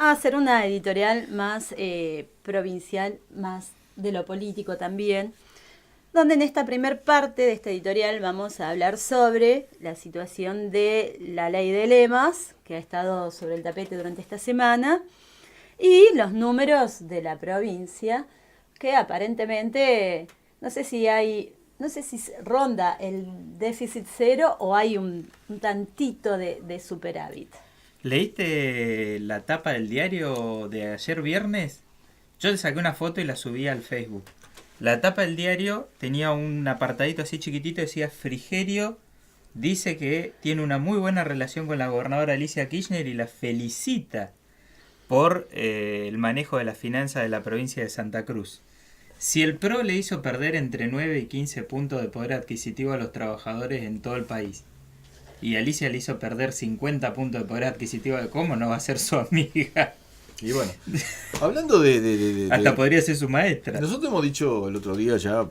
a hacer una editorial más provincial, más de lo político también, donde en esta primer parte de esta editorial vamos a hablar sobre la situación de la ley de lemas, que ha estado sobre el tapete durante esta semana, y los números de la provincia, que aparentemente, no sé si ronda el déficit cero o hay un tantito de superávit. ¿Leíste la tapa del diario de ayer viernes? Yo le saqué una foto y la subí al Facebook. La tapa del diario tenía un apartadito así chiquitito, decía Frigerio dice que tiene una muy buena relación con la gobernadora Alicia Kirchner y la felicita por el manejo de las finanzas de la provincia de Santa Cruz. Si el PRO le hizo perder entre 9 y 15 puntos de poder adquisitivo a los trabajadores en todo el país, y Alicia le hizo perder 50 puntos de poder adquisitivo, ¿cómo no va a ser su amiga? Y bueno, hablando Hasta podría ser su maestra. Nosotros hemos dicho el otro día ya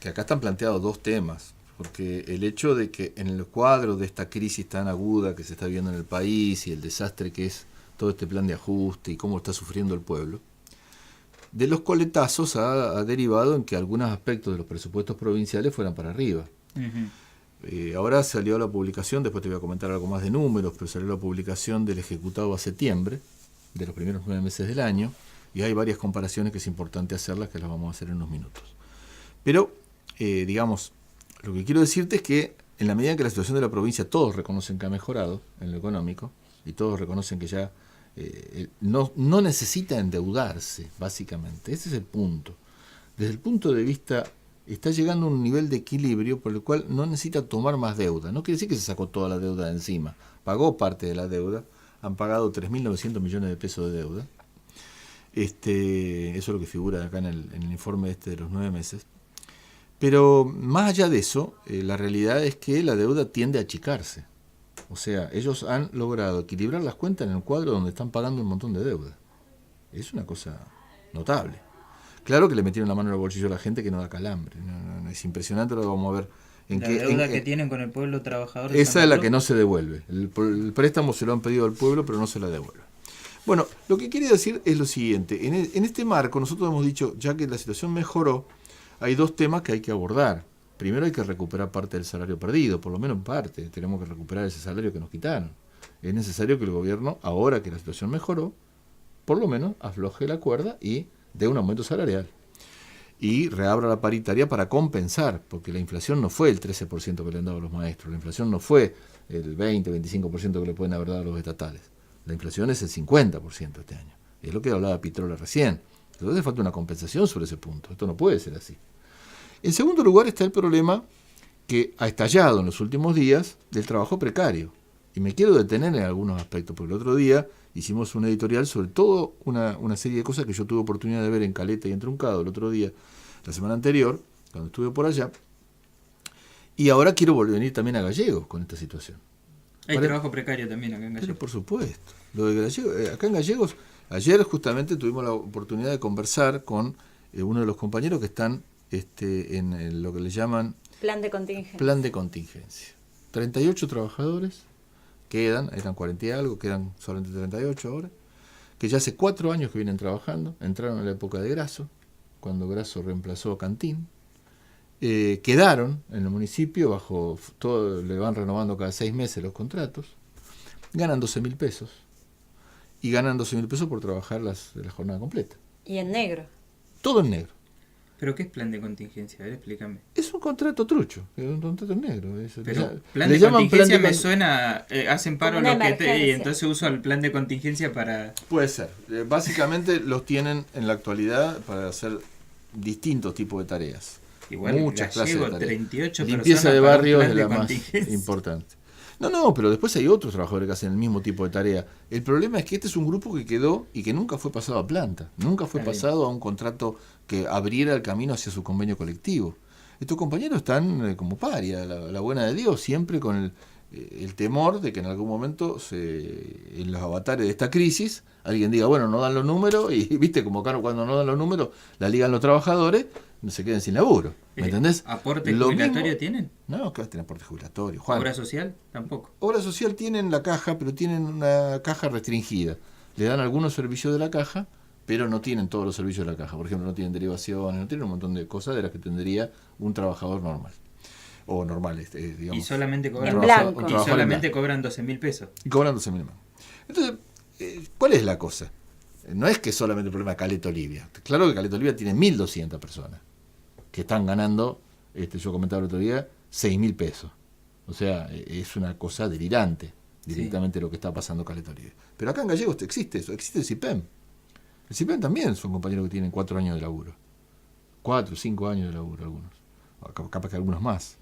que acá están planteados dos temas, porque el hecho de que en el cuadro de esta crisis tan aguda que se está viendo en el país y el desastre que es todo este plan de ajuste y cómo está sufriendo el pueblo, de los coletazos ha derivado en que algunos aspectos de los presupuestos provinciales fueran para arriba. Ahora salió la publicación, después te voy a comentar algo más de números, pero salió la publicación del ejecutado a septiembre, de los primeros 9 meses del año, y hay varias comparaciones que es importante hacerlas, que las vamos a hacer en unos minutos. Pero, digamos, lo que quiero decirte es que en la medida en que la situación de la provincia todos reconocen que ha mejorado en lo económico, y todos reconocen que ya no necesita endeudarse, básicamente, ese es el punto. Desde el punto de vista, está llegando a un nivel de equilibrio por el cual no necesita tomar más deuda. No quiere decir que se sacó toda la deuda de encima, pagó parte de la deuda, han pagado 3.900 millones de pesos de deuda. Eso es lo que figura acá en el informe de los 9 meses. Pero más allá de eso, la realidad es que la deuda tiende a achicarse. O sea, ellos han logrado equilibrar las cuentas en el cuadro donde están pagando un montón de deuda. Es una cosa notable. Claro que le metieron la mano en el bolsillo a la gente que no da calambre. Es impresionante lo que vamos a ver. La deuda que tienen con el pueblo trabajador de esa Santa es la Cruz. que no se devuelve. El préstamo se lo han pedido al pueblo, pero no se la devuelve. Bueno, lo que quería decir es lo siguiente. En este marco nosotros hemos dicho, ya que la situación mejoró, hay dos temas que hay que abordar. Primero hay que recuperar parte del salario perdido, por lo menos parte. Tenemos que recuperar ese salario que nos quitaron. Es necesario que el gobierno, ahora que la situación mejoró, por lo menos afloje la cuerda y dé un aumento salarial. Y reabra la paritaria para compensar, porque la inflación no fue el 13% que le han dado a los maestros, la inflación no fue el 20-25% que le pueden haber dado a los estatales. La inflación es el 50% este año. Es lo que hablaba Pitrola recién. Entonces falta una compensación sobre ese punto. Esto no puede ser así. En segundo lugar está el problema que ha estallado en los últimos días del trabajo precario. Y me quiero detener en algunos aspectos, porque el otro día hicimos una editorial sobre todo una serie de cosas que yo tuve oportunidad de ver en Caleta y en Truncado el otro día, la semana anterior, cuando estuve por allá. Y ahora quiero venir también a Gallegos con esta situación. Hay trabajo precario también acá en Gallegos. Pero por supuesto. Lo de Gallegos, acá en Gallegos, ayer justamente tuvimos la oportunidad de conversar con uno de los compañeros que están en lo que le llaman Plan de contingencia. Plan de contingencia. 38 trabajadores quedan, eran 40 y algo, quedan solamente 38 ahora, que ya hace 4 años que vienen trabajando, entraron en la época de Grasso, cuando Grasso reemplazó a Cantín, quedaron en el municipio, bajo todo, le van renovando cada 6 meses los contratos, ganan 12.000 pesos, y ganan 12.000 pesos por trabajar la jornada completa. Y en negro. Todo en negro. ¿Pero qué es plan de contingencia? A ver, explícame. Es un contrato trucho, es un contrato en negro. Pero plan de contingencia me suena, hacen paro los que y entonces uso el plan de contingencia para... Puede ser. Básicamente los tienen en la actualidad para hacer distintos tipos de tareas. Igual muchas clases de tareas. 38 limpieza de barrios es la más importante. No, pero después hay otros trabajadores que hacen el mismo tipo de tarea. El problema es que este es un grupo que quedó y que nunca fue pasado a planta, nunca fue pasado a un contrato que abriera el camino hacia su convenio colectivo. Estos compañeros están como paria, la buena de Dios, siempre con el temor de que en algún momento en los avatares de esta crisis alguien diga, bueno, no dan los números, y viste como cuando no dan los números la ligan los trabajadores, no se queden sin laburo. ¿Me entendés? ¿Aporte jubilatorio tienen? No, que tienen aporte jubilatorio, Juan. ¿Obra social? Tampoco. Obra social tienen la caja, pero tienen una caja restringida. le dan algunos servicios de la caja, pero no tienen todos los servicios de la caja. Por ejemplo, no tienen derivaciones, no tienen un montón de cosas de las que tendría un trabajador normal. O normal, digamos. Y solamente cobran, cobran 12.000 pesos. Y cobran 12.000 más. Entonces, ¿cuál es la cosa? No es que solamente el problema de Caleta Olivia. Claro que Caleta Olivia tiene 1.200 personas que están ganando, yo comentaba el otro día, 6.000 pesos. O sea, es una cosa delirante directamente lo que está pasando en Caleta Olivia. Pero acá en Gallegos existe eso, existe el CIPEM. El CIPEM también son compañeros que tienen 4 años de laburo. 4, 5 años de laburo algunos. Capaz que algunos más.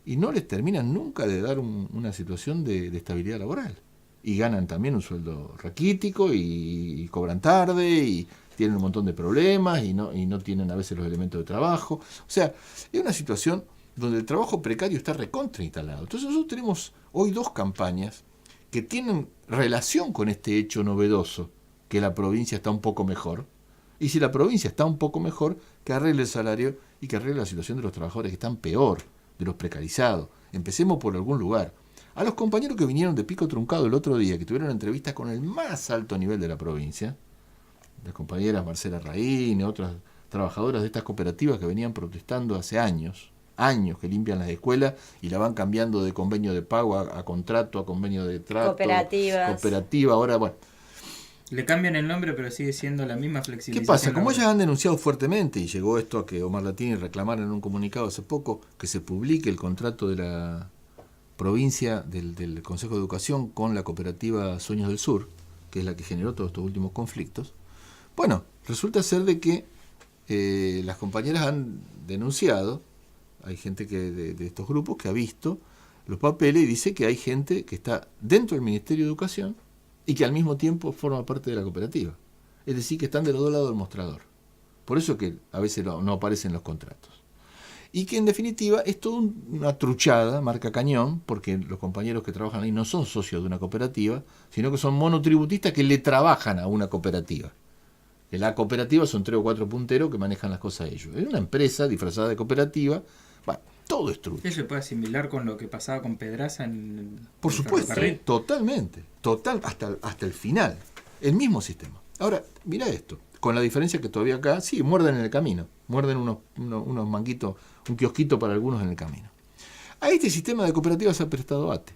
Y no les terminan nunca de dar una situación de estabilidad laboral. Y ganan también un sueldo raquítico y cobran tarde y tienen un montón de problemas y no tienen a veces los elementos de trabajo. O sea, es una situación donde el trabajo precario está recontra instalado. Entonces nosotros tenemos hoy 2 campañas que tienen relación con este hecho novedoso, que la provincia está un poco mejor. Y si la provincia está un poco mejor, que arregle el salario y que arregle la situación de los trabajadores que están peor, de los precarizados. Empecemos por algún lugar. A los compañeros que vinieron de Pico Truncado el otro día, que tuvieron entrevistas con el más alto nivel de la provincia, las compañeras Marcela Raín y otras trabajadoras de estas cooperativas que venían protestando hace años que limpian las escuelas y la van cambiando de convenio de pago a contrato, a convenio de trato, cooperativa, ahora bueno. Le cambian el nombre, pero sigue siendo la misma flexibilización. ¿Qué pasa? Como ellas han denunciado fuertemente, y llegó esto a que Omar Latini reclamara en un comunicado hace poco, que se publique el contrato de la provincia del Consejo de Educación con la cooperativa Sueños del Sur, que es la que generó todos estos últimos conflictos. Bueno, resulta ser de que las compañeras han denunciado, hay gente de estos grupos que ha visto los papeles y dice que hay gente que está dentro del Ministerio de Educación y que al mismo tiempo forma parte de la cooperativa. Es decir, que están de los 2 lados del mostrador. Por eso que a veces no aparecen los contratos. Y que en definitiva es toda una truchada, marca cañón, porque los compañeros que trabajan ahí no son socios de una cooperativa, sino que son monotributistas que le trabajan a una cooperativa. En la cooperativa son 3 o 4 punteros que manejan las cosas ellos. Es una empresa disfrazada de cooperativa. Bueno, todo es trucho. ¿Eso se puede asimilar con lo que pasaba con Pedraza en Por supuesto, totalmente. Hasta el final. El mismo sistema. Ahora, mira esto. Con la diferencia que todavía acá, sí, muerden en el camino. Muerden unos manguitos, un kiosquito para algunos en el camino. A este sistema de cooperativas se ha prestado ATE.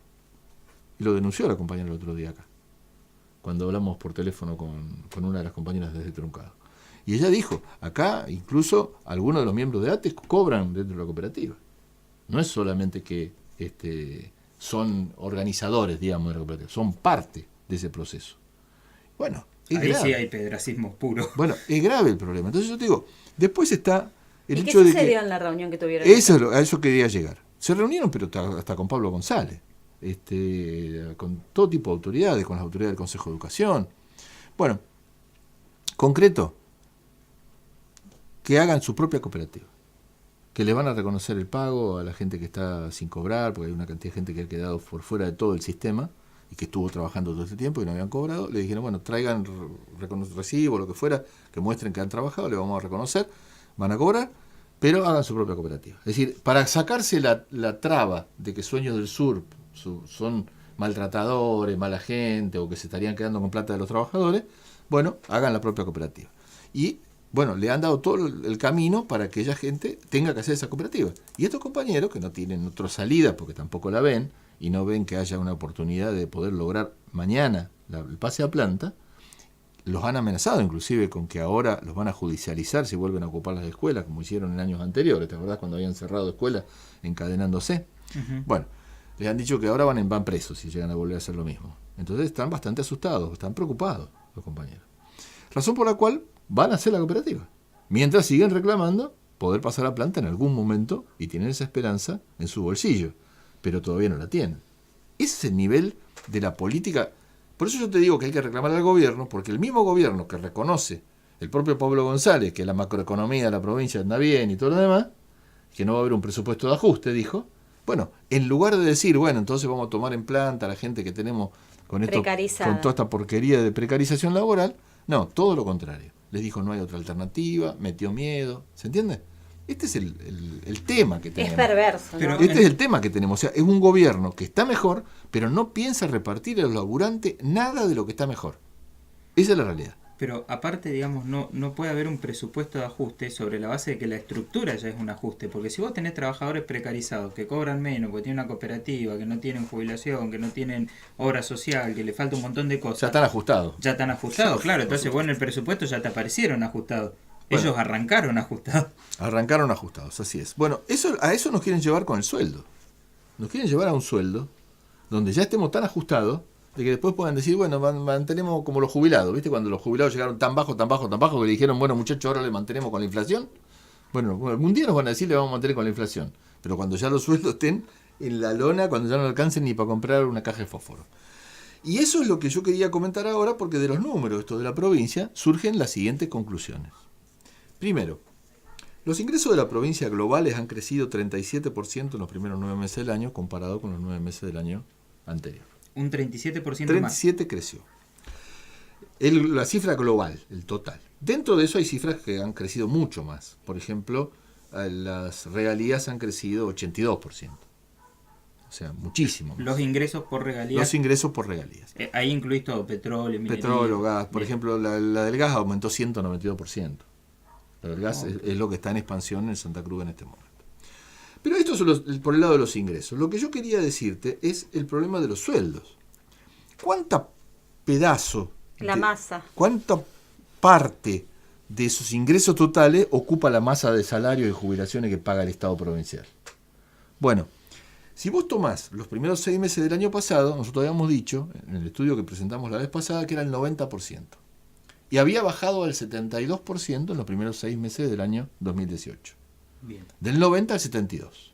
Y lo denunció la compañera el otro día acá, cuando hablamos por teléfono con una de las compañeras desde Truncado. Y ella dijo, acá incluso algunos de los miembros de ATE cobran dentro de la cooperativa. No es solamente que son organizadores, digamos, de la cooperativa, son parte de ese proceso. Bueno, es ahí grave. Sí hay pedracismo puro. Bueno, es grave el problema. Entonces yo te digo, después está el ¿Y hecho qué de sucedió que... en la reunión que tuvieron? A eso quería llegar. Se reunieron, pero hasta con Pablo González, con todo tipo de autoridades, con las autoridades del Consejo de Educación. Bueno, concreto, que hagan su propia cooperativa, que le van a reconocer el pago a la gente que está sin cobrar, porque hay una cantidad de gente que ha quedado por fuera de todo el sistema y que estuvo trabajando todo este tiempo y no habían cobrado. Le dijeron, bueno, traigan recibo, lo que fuera, que muestren que han trabajado, le vamos a reconocer, van a cobrar, pero hagan su propia cooperativa. Es decir, para sacarse la traba de que Sueños del Sur son maltratadores, mala gente, o que se estarían quedando con plata de los trabajadores, bueno, hagan la propia cooperativa. Y bueno, le han dado todo el camino para que esa gente tenga que hacer esa cooperativa. Y estos compañeros, que no tienen otra salida porque tampoco la ven, y no ven que haya una oportunidad de poder lograr mañana el pase a planta, los han amenazado inclusive con que ahora los van a judicializar si vuelven a ocupar las escuelas, como hicieron en años anteriores. ¿Te acordás cuando habían cerrado escuelas encadenándose? Uh-huh. Bueno, les han dicho que ahora van presos si llegan a volver a hacer lo mismo. Entonces están bastante asustados, están preocupados los compañeros. Razón por la cual van a hacer la cooperativa, mientras siguen reclamando poder pasar a planta en algún momento y tienen esa esperanza en su bolsillo, pero todavía no la tienen. Ese es el nivel de la política. Por eso yo te digo que hay que reclamar al gobierno, porque el mismo gobierno que reconoce, el propio Pablo González, que la macroeconomía de la provincia anda bien y todo lo demás, que no va a haber un presupuesto de ajuste, dijo, bueno, en lugar de decir, bueno, entonces vamos a tomar en planta a la gente que tenemos con toda esta porquería de precarización laboral, no, todo lo contrario. Les dijo no hay otra alternativa, metió miedo, ¿se entiende? Este es el tema que tenemos. Es perverso, ¿no? Este es el tema que tenemos. O sea, es un gobierno que está mejor, pero no piensa repartir a los laburantes nada de lo que está mejor. Esa es la realidad. Pero aparte, digamos, no puede haber un presupuesto de ajuste sobre la base de que la estructura ya es un ajuste. Porque si vos tenés trabajadores precarizados que cobran menos, porque tienen una cooperativa, que no tienen jubilación, que no tienen obra social, que le falta un montón de cosas. Ya están ajustados. Ya están ajustados, claro. Entonces, bueno, el presupuesto ya te aparecieron ajustados. Bueno. Ellos arrancaron ajustados. Arrancaron ajustados, así es. Bueno, a eso nos quieren llevar con el sueldo. Nos quieren llevar a un sueldo donde ya estemos tan ajustados de que después puedan decir, bueno, mantenemos como los jubilados. ¿Viste? Cuando los jubilados llegaron tan bajo que le dijeron, bueno, muchachos, ahora le mantenemos con la inflación. Bueno, algún día nos van a decir, le vamos a mantener con la inflación. Pero cuando ya los sueldos estén en la lona, cuando ya no alcancen ni para comprar una caja de fósforo. Y eso es lo que yo quería comentar ahora, porque de los números estos de la provincia surgen las siguientes conclusiones. Primero, los ingresos de la provincia globales han crecido 37% en los primeros 9 meses del año comparado con los 9 meses del año anterior. Un 37% más. 37 creció. La cifra global, el total. Dentro de eso hay cifras que han crecido mucho más. Por ejemplo, las regalías han crecido 82%. O sea, muchísimo más. Los ingresos por regalías. Los ingresos por regalías. Ahí incluís todo, petróleo, minería. Petróleo, gas. Por Bien. ejemplo, la del gas aumentó 192%. La del gas es lo que está en expansión en Santa Cruz en este momento. Pero esto es por el lado de los ingresos. Lo que yo quería decirte es el problema de los sueldos. ¿Cuánta pedazo, cuánta parte de esos ingresos totales ocupa la masa de salarios y jubilaciones que paga el Estado provincial? Bueno, si vos tomás los primeros 6 meses del año pasado, nosotros habíamos dicho, en el estudio que presentamos la vez pasada, que era el 90%. Y había bajado al 72% en los primeros 6 meses del año 2018. Bien. Del 90 al 72.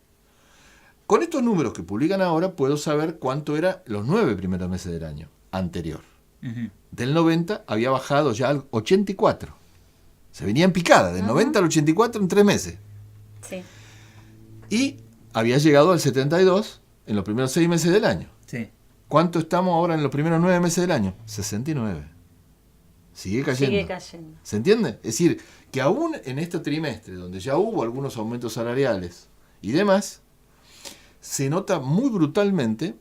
Con estos números que publican ahora, puedo saber cuánto era los 9 primeros meses del año anterior. Uh-huh. Del 90 había bajado ya al 84. Se venía en picada, del 90 al 84 en 3 meses. Sí. Y había llegado al 72 en los primeros 6 meses del año. Sí. ¿Cuánto estamos ahora en los primeros 9 meses del año? 69. Sigue cayendo. Sigue cayendo. ¿Se entiende? Es decir, que aún en este trimestre, donde ya hubo algunos aumentos salariales y demás, se nota muy brutalmente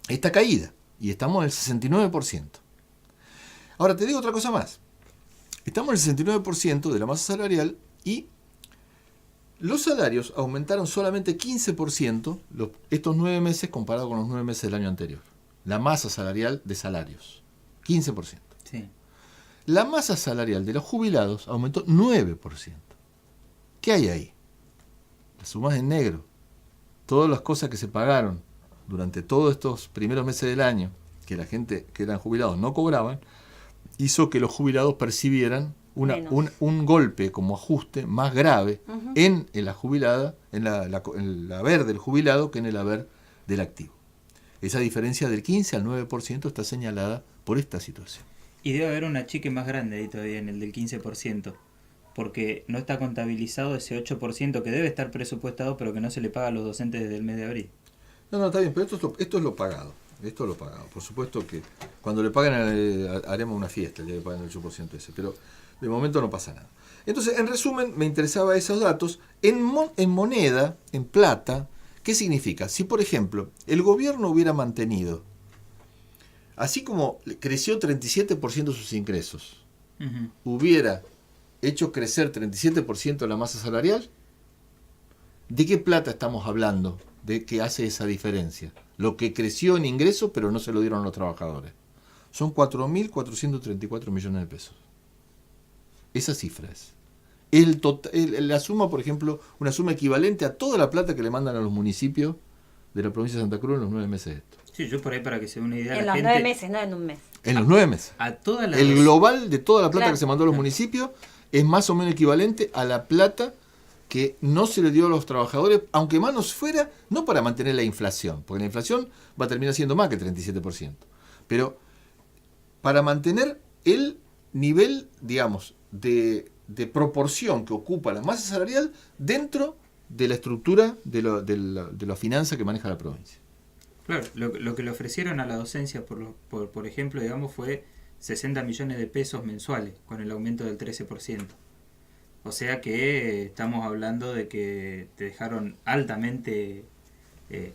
esta caída. Y estamos en el 69%. Ahora, te digo otra cosa más. Estamos en el 69% de la masa salarial y los salarios aumentaron solamente 15% estos 9 meses comparado con los 9 meses del año anterior. La masa salarial de salarios. 15%. Sí. La masa salarial de los jubilados aumentó 9%. ¿Qué hay ahí? Las sumas en negro. Todas las cosas que se pagaron durante todos estos primeros meses del año, que la gente que eran jubilados no cobraban, hizo que los jubilados percibieran un golpe como ajuste más grave en la jubilada, en el haber del jubilado que en el haber del activo. Esa diferencia del 15 al 9% está señalada por esta situación. Y debe haber un achique más grande ahí todavía en el del 15%, porque no está contabilizado ese 8% que debe estar presupuestado, pero que no se le paga a los docentes desde el mes de abril. No, está bien, pero esto es lo pagado. Esto es lo pagado. Por supuesto que cuando le paguen haremos una fiesta, el día que paguen el 8% ese, pero de momento no pasa nada. Entonces, en resumen, me interesaba esos datos. En moneda, en plata, ¿qué significa? Si, por ejemplo, el gobierno hubiera mantenido, así como creció 37% sus ingresos, hubiera hecho crecer 37% la masa salarial, ¿de qué plata estamos hablando? De que hace esa diferencia. Lo que creció en ingresos, pero no se lo dieron a los trabajadores. Son 4.434 millones de pesos. Esa cifra es. La suma, por ejemplo, una suma equivalente a toda la plata que le mandan a los municipios de la provincia de Santa Cruz en los 9 meses de esto. Sí, yo por ahí para que se dé una idea. En la los gente, 9 meses, no en un mes. En los 9 meses. A toda la El global de toda la plata Claro. que se mandó a los municipios es más o menos equivalente a la plata que no se le dio a los trabajadores, aunque más nos fuera, no para mantener la inflación, porque la inflación va a terminar siendo más que el 37%, pero para mantener el nivel, digamos, de proporción que ocupa la masa salarial dentro de la estructura de la finanza que maneja la provincia. Claro, lo que le ofrecieron a la docencia, por ejemplo, digamos, fue 60 millones de pesos mensuales, con el aumento del 13%. O sea que estamos hablando de que te dejaron altamente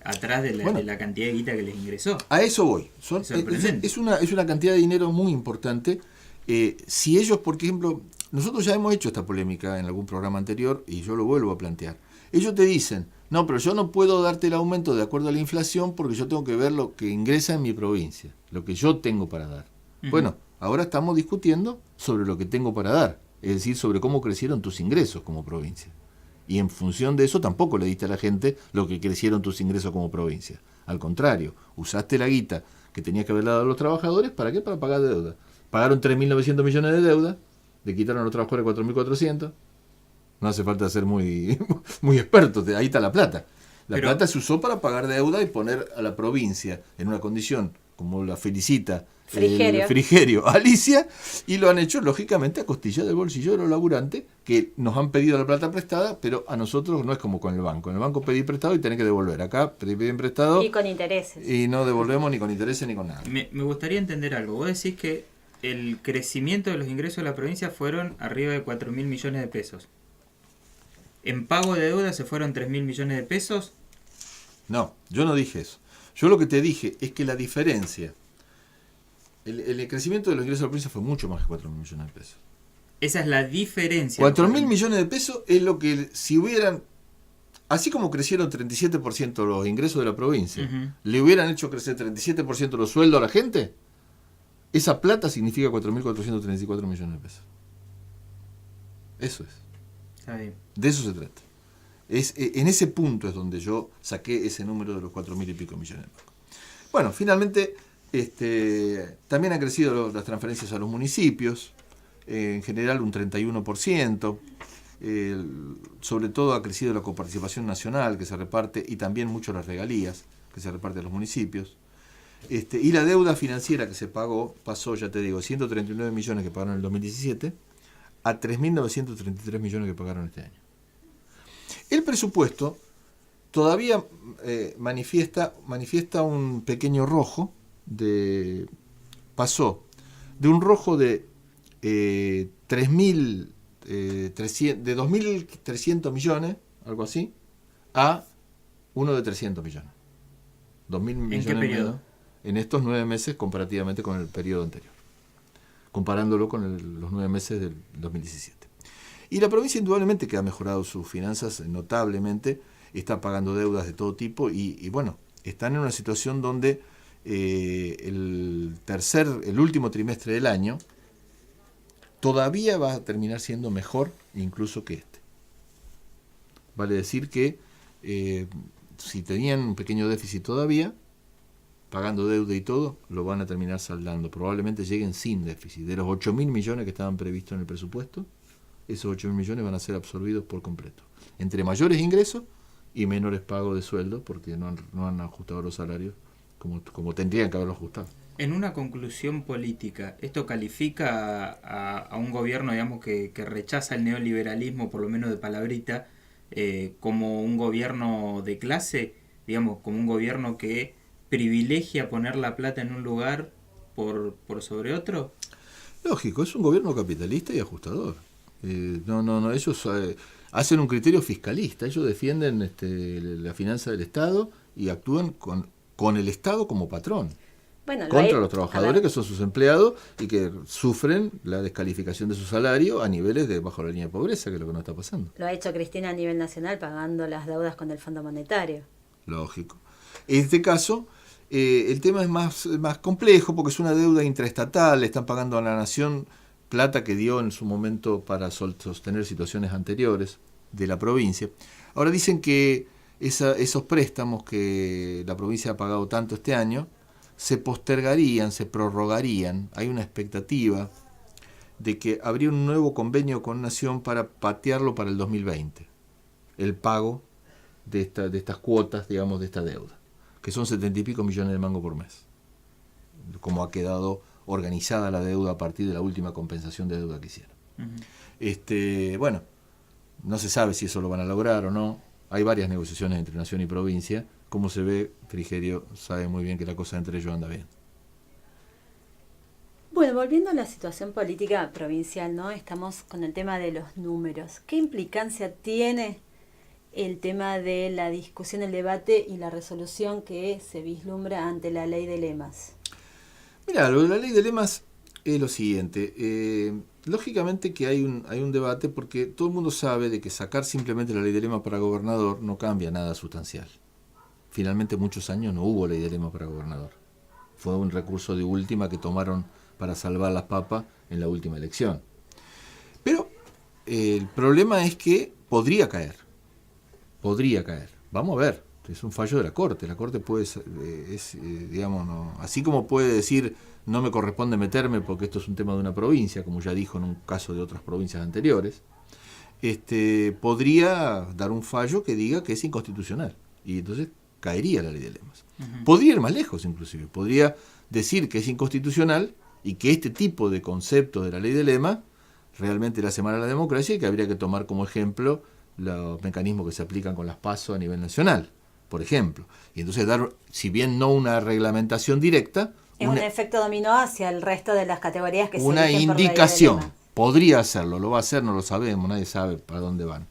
atrás de la cantidad de guita que les ingresó. A eso voy. Sorprendente. Es una cantidad de dinero muy importante Si ellos, por ejemplo, nosotros ya hemos hecho esta polémica en algún programa anterior y yo lo vuelvo a plantear. Ellos te dicen, no, pero yo no puedo darte el aumento de acuerdo a la inflación porque yo tengo que ver lo que ingresa en mi provincia, lo que yo tengo para dar. Bueno, ahora estamos discutiendo sobre lo que tengo para dar, es decir, sobre cómo crecieron tus ingresos como provincia. Y en función de eso tampoco le diste a la gente lo que crecieron tus ingresos como provincia. Al contrario, usaste la guita que tenías que haber dado a los trabajadores, ¿para qué? Para pagar deuda. Pagaron 3.900 millones de deuda, le quitaron a los trabajadores 4.400. No hace falta ser muy, muy expertos, ahí está la plata. La plata se usó para pagar deuda y poner a la provincia en una condición como la felicita el Frigerio Alicia, y lo han hecho lógicamente a costilla del bolsillo de los laburantes que nos han pedido la plata prestada, pero a nosotros no es como con el banco. En el banco pedí prestado y tenés que devolver. Acá pedí prestado y con intereses. Y no devolvemos ni con intereses ni con nada. Me gustaría entender algo. Vos decís que el crecimiento de los ingresos de la provincia fueron arriba de 4.000 millones de pesos. ¿En pago de deuda se fueron 3.000 millones de pesos? No, yo no dije eso. Yo lo que te dije es que la diferencia, el crecimiento de los ingresos de la provincia fue mucho más que 4.000 millones de pesos. Esa es la diferencia. 4.000 millones de pesos es lo que, si hubieran, así como crecieron 37% los ingresos de la provincia, le hubieran hecho crecer 37% los sueldos a la gente, esa plata significa 4.434 millones de pesos. Eso es. Está bien. De eso se trata. En ese punto es donde yo saqué ese número de los 4.000 y pico millones de pesos. Bueno, finalmente también han crecido las transferencias a los municipios, en general un 31%, sobre todo ha crecido la coparticipación nacional que se reparte y también mucho las regalías que se reparten a los municipios. Y la deuda financiera que se pagó pasó, ya te digo, 139 millones que pagaron en el 2017 a 3.933 millones que pagaron este año. El presupuesto todavía manifiesta un pequeño rojo, pasó de un rojo de 2.300 millones, algo así, a uno de 300 millones. 2.000 millones. ¿En qué periodo? En estos 9 meses comparativamente con el periodo anterior, comparándolo con los 9 meses del 2017. Y la provincia indudablemente que ha mejorado sus finanzas notablemente, está pagando deudas de todo tipo y bueno, están en una situación donde el último trimestre del año todavía va a terminar siendo mejor incluso que este. Vale decir que si tenían un pequeño déficit todavía, pagando deuda y todo, lo van a terminar saldando. Probablemente lleguen sin déficit. De los 8.000 millones que estaban previstos en el presupuesto, esos 8.000 millones van a ser absorbidos por completo. Entre mayores ingresos y menores pagos de sueldo, porque no han ajustado los salarios como tendrían que haberlo ajustado. En una conclusión política, ¿esto califica a un gobierno, digamos, que rechaza el neoliberalismo, por lo menos de palabrita, como un gobierno de clase, digamos, como un gobierno que privilegia poner la plata en un lugar por sobre otro? Lógico, es un gobierno capitalista y ajustador. No, ellos hacen un criterio fiscalista, ellos defienden la finanza del Estado y actúan con el Estado como patrón. Bueno, contra los trabajadores que son sus empleados y que sufren la descalificación de su salario a niveles de bajo la línea de pobreza, que es lo que nos está pasando. Lo ha hecho Cristina a nivel nacional pagando las deudas con el Fondo Monetario. Lógico. En este caso, el tema es más complejo porque es una deuda intraestatal, le están pagando a la nación plata que dio en su momento para sostener situaciones anteriores de la provincia. Ahora dicen que esos préstamos que la provincia ha pagado tanto este año se postergarían, se prorrogarían. Hay una expectativa de que habría un nuevo convenio con Nación para patearlo para el 2020. El pago de estas cuotas, digamos, de esta deuda, que son 70 y pico millones de mangos por mes. Como ha quedado organizada la deuda a partir de la última compensación de deuda que hicieron. Bueno, no se sabe si eso lo van a lograr o no. Hay varias negociaciones entre Nación y provincia. Como se ve, Frigerio sabe muy bien que la cosa entre ellos anda bien. Bueno, volviendo a la situación política provincial, ¿no? Estamos con el tema de los números. ¿Qué implicancia tiene el tema de la discusión, el debate y la resolución que se vislumbra ante la ley de lemas? Mira, lo de la ley de lemas Es lo siguiente, lógicamente que hay un debate porque todo el mundo sabe de que sacar simplemente la ley de lema para gobernador no cambia nada sustancial. Finalmente muchos años no hubo ley de lema para gobernador. Fue un recurso de última que tomaron para salvar las papas en la última elección. Pero el problema es que podría caer. Vamos a ver, es un fallo de la Corte. La Corte puede, digamos, no, así como puede decir no me corresponde meterme porque esto es un tema de una provincia, como ya dijo en un caso de otras provincias anteriores, podría dar un fallo que diga que es inconstitucional. Y entonces caería la ley de lemas. Podría ir más lejos inclusive. Podría decir que es inconstitucional y que este tipo de conceptos de la ley de lema realmente le hace mal a la democracia y que habría que tomar como ejemplo los mecanismos que se aplican con las PASO a nivel nacional, por ejemplo. Y entonces dar, si bien no una reglamentación directa, es un efecto dominó hacia el resto de las categorías que se una rigen por indicación. ley de lema. Podría hacerlo, lo va a hacer, no lo sabemos, nadie sabe para dónde van.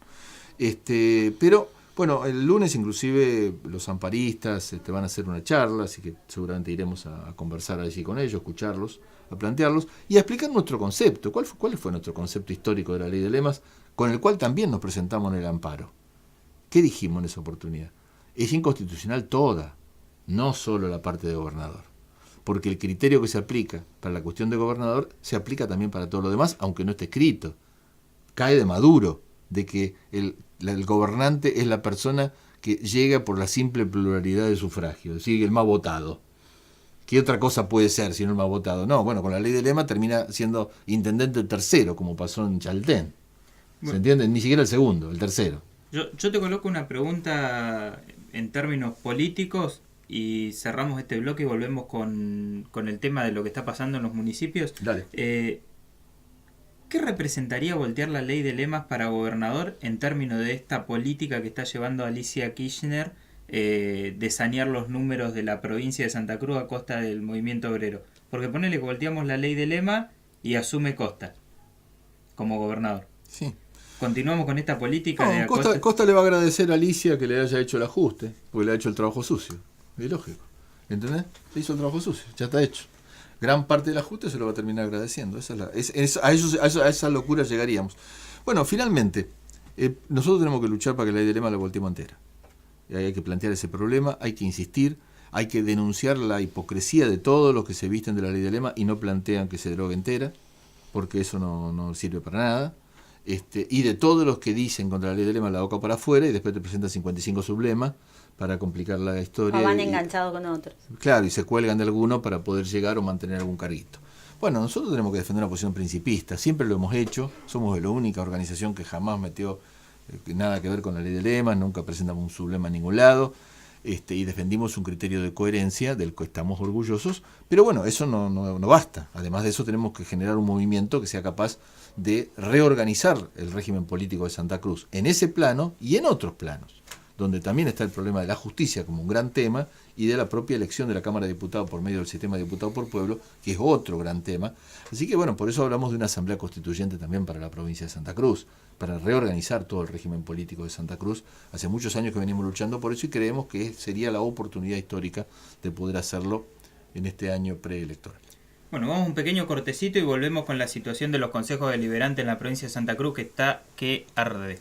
Pero, bueno, el lunes inclusive los amparistas van a hacer una charla, así que seguramente iremos a conversar allí con ellos, escucharlos, a plantearlos y a explicar nuestro concepto. ¿Cuál fue nuestro concepto histórico de la ley de lemas, con el cual también nos presentamos en el amparo? ¿Qué dijimos en esa oportunidad? Es inconstitucional toda, no solo la parte de gobernador. Porque el criterio que se aplica para la cuestión de gobernador se aplica también para todo lo demás, aunque no esté escrito. Cae de maduro, de que el gobernante es la persona que llega por la simple pluralidad de sufragio, es decir, el más votado. ¿Qué otra cosa puede ser si no el más votado? No, bueno, con la ley de lema termina siendo intendente el tercero, como pasó en Chaltén. Bueno, ¿se entiende? Ni siquiera el segundo, el tercero. Yo te coloco una pregunta en términos políticos y cerramos este bloque y volvemos con el tema de lo que está pasando en los municipios. Dale. ¿Qué representaría voltear la ley de lemas para gobernador en términos de esta política que está llevando Alicia Kirchner de sanear los números de la provincia de Santa Cruz a costa del movimiento obrero? Porque ponele que volteamos la ley de lema y asume Costa como gobernador. Sí. Continuamos con esta política de Costa le va a agradecer a Alicia que le haya hecho el ajuste, porque le ha hecho el trabajo sucio. Es lógico. ¿Entendés? Le hizo el trabajo sucio, ya está hecho. Gran parte del ajuste se lo va a terminar agradeciendo. A esa locura llegaríamos. Bueno, finalmente, nosotros tenemos que luchar para que la ley de lema la volteemos entera. Y hay que plantear ese problema, hay que insistir, hay que denunciar la hipocresía de todos los que se visten de la ley de lema y no plantean que se derogue entera, porque eso no sirve para nada. Y de todos los que dicen contra la ley de lema la boca para afuera y después te presentan 55 sublemas para complicar la historia. O van enganchados con otros. Claro, y se cuelgan de alguno para poder llegar o mantener algún carguito. Bueno, nosotros tenemos que defender una posición principista, siempre lo hemos hecho, somos la única organización que jamás metió nada que ver con la ley de lema, nunca presentamos un sublema en ningún lado, y defendimos un criterio de coherencia del que estamos orgullosos, pero bueno, eso no basta. Además de eso tenemos que generar un movimiento que sea capaz de reorganizar el régimen político de Santa Cruz en ese plano y en otros planos, donde también está el problema de la justicia como un gran tema y de la propia elección de la Cámara de Diputados por medio del sistema de diputado por pueblo, que es otro gran tema. Así que bueno, por eso hablamos de una asamblea constituyente también para la provincia de Santa Cruz, para reorganizar todo el régimen político de Santa Cruz. Hace muchos años que venimos luchando por eso y creemos que sería la oportunidad histórica de poder hacerlo en este año preelectoral. Bueno, vamos a un pequeño cortecito y volvemos con la situación de los consejos deliberantes en la provincia de Santa Cruz que está que arde.